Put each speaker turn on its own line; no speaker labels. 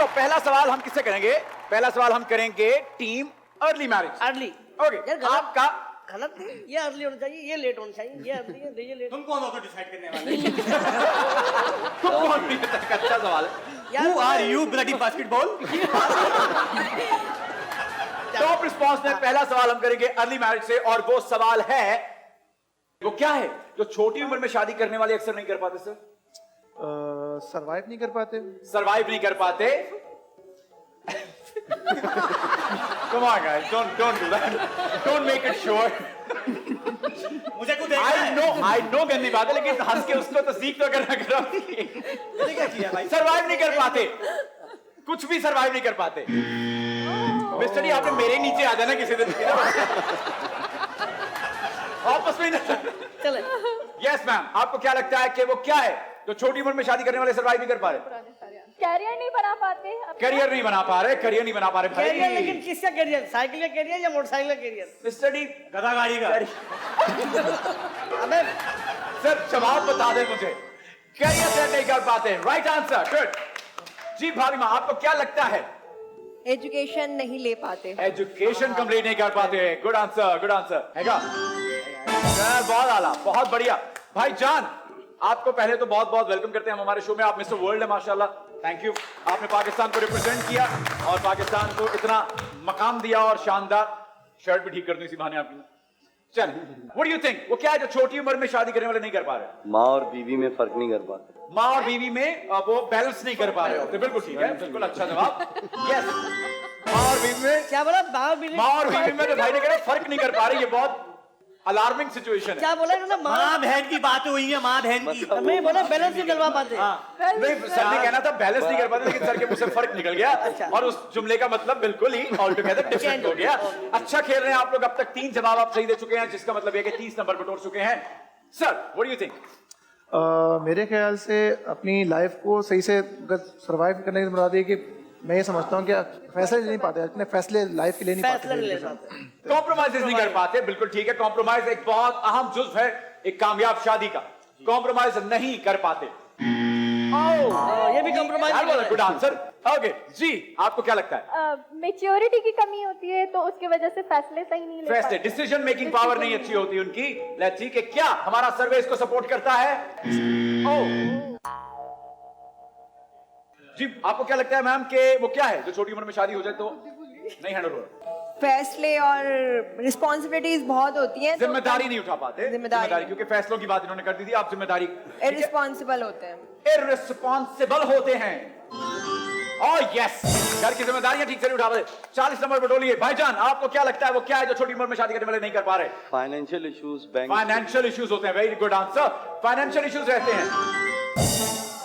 सो पहला सवाल हम किससे करेंगे? पहला सवाल हम करेंगे team early marriage.
Early
okay,
यार
आपका
गलत नहीं, ये अर्ली होना चाहिए, ये लेट होना चाहिए, ये अर्ली है, ये लेट।
तुम कौन हो डिसाइड करने वाले?
कौन भी अच्छा सवाल है।
Who are you bloody basketball?
Top response में पहला सवाल हम करेंगे अर्ली मैरिज से, और वो सवाल है, वो क्या है जो छोटी उम्र में शादी करने वाले अक्सर नहीं कर पाते सर?
सरवाइव नहीं कर पाते।
सरवाइव नहीं कर पाते। Come on guys, don't do that. Don't make it short.
मुझे कुछ देखना है।
I know गंदी बात है, लेकिन हंस के उसको तो सीख तो करना करो।
मैंने क्या किया भाई?
सरवाइव नहीं कर पाते, कुछ भी सरवाइव नहीं कर पाते। मिस्टर जी, आपने मेरे नीचे आ जाना किसी दिन। आपस में
चले।
यस मैम, आपको क्या लगता है कि वो क्या है जो छोटी उम्र में शादी करने वाले सरवाइव नहीं कर पा रहे?
कैरियर नहीं बना पाते,
करियर नहीं बना पा रहे, करियर नहीं बना पा रहे
कैरियर,
भाई।
लेकिन किसका कैरियर? साइकिल का कैरियर या मोटरसाइकिल का कैरियर?
मिस्टर डी,
गधा गाड़ी का।
अबे
सर जवाब बता दे मुझे। करियर सेट नहीं कर पाते, राइट आंसर, गुड। जी भाभी माँ, आपको क्या लगता है?
एजुकेशन नहीं ले पाते।
एजुकेशन कंप्लीट नहीं कर पाते, गुड आंसर, गुड आंसर हैगा सर, बहुत आला, बहुत बढ़िया। भाई जान, आपको पहले तो बहुत बहुत वेलकम करते हैं हम हमारे शो में। आप मिस्टर वर्ल्ड है माशाल्लाह, थैंक यू। आपने पाकिस्तान को रिप्रेजेंट किया और पाकिस्तान को इतना मकाम दिया, और शानदार शर्ट भी ठीक कर दी इसी बहाने आपकी। चल, व्हाट डू यू थिंक, वो क्या है जो छोटी उम्र में शादी करने वाले नहीं कर पा रहे?
माँ और बीवी में फर्क नहीं कर पाते।
माँ और बीवी में वो बैलेंस नहीं कर पा रहे होते, बिल्कुल ठीक है, बिल्कुल अच्छा जवाब। यस, माँ और बीवी में,
क्या बोला?
माँ और बीवी में जो भाई ने कहा फर्क नहीं कर पा रहे, ये बहुत अलार्मिंग सिचुएशन है।
क्या बोला इन्होंने?
माँ बहन की बात हुई है, माँ बहन की।
नहीं बोला बैलेंस नहीं करवा पाते।
नहीं, सर ने कहना था बैलेंस नहीं कर पाते, लेकिन सर के मुंह से फर्क निकल गया।
अच्छा।
और उस जुमले का मतलब बिल्कुल ही ऑल टुगेदर डिफरेंट हो गया। अच्छा खेल रहे हैं आप लोग, अब तक 3 जवाब आप सही दे चुके हैं, जिसका मतलब है कि 30 नंबर बटोर चुके हैं। Sir, what do you think?
मेरे ख्याल से अपनी लाइफ को सही से सरवाइव करने की मुराद है कि मैं ये समझता हूँ कि फैसले नहीं पाते, अपने फैसले लाइफ के लिए नहीं
फैसला
पाते।
नहीं ले पाते।
कॉम्प्रोमाइज नहीं कर पाते, बिल्कुल ठीक है। कॉम्प्रोमाइज एक बहुत अहम जुज्व है एक कामयाब शादी का। कॉम्प्रोमाइज नहीं कर पाते।
ये भी कॉम्प्रोमाइज।
Good answer. ओके जी, आपको क्या लगता है?
मेच्योरिटी की कमी होती है, तो उसकी वजह से फैसले सही नहीं ले
फैसले,
पाते।
डिसीजन मेकिंग पावर नहीं अच्छी होती उनकी। लेट्स सी कि क्या हमारा सर्वे इसको सपोर्ट करता है। जी, आपको क्या लगता है मैम कि वो क्या है जो छोटी उम्र में शादी हो जाए तो नहीं हैंडल हो रहा?
फैसले और रिस्पॉन्सिबिलिटीज बहुत होती हैं,
जिम्मेदारी नहीं उठा पाते।
जिम्मेदारी
क्योंकि फैसलों की बात इन्होंने कर दी थी, आप जिम्मेदारी
इररिस्पॉन्सिबल होते हैं।
इररिस्पॉन्सिबल होते हैं। ओह यस, घर की जिम्मेदारियां ठीक से नहीं उठा पाते। 40 नंबर बटोलिए। भाईजान, आपको क्या लगता है वो क्या है जो छोटी उम्र में शादी करने वाले नहीं कर पा रहे?
Financial issues, bank
financial issues होते हैं। Very good answer, financial issues रहते हैं।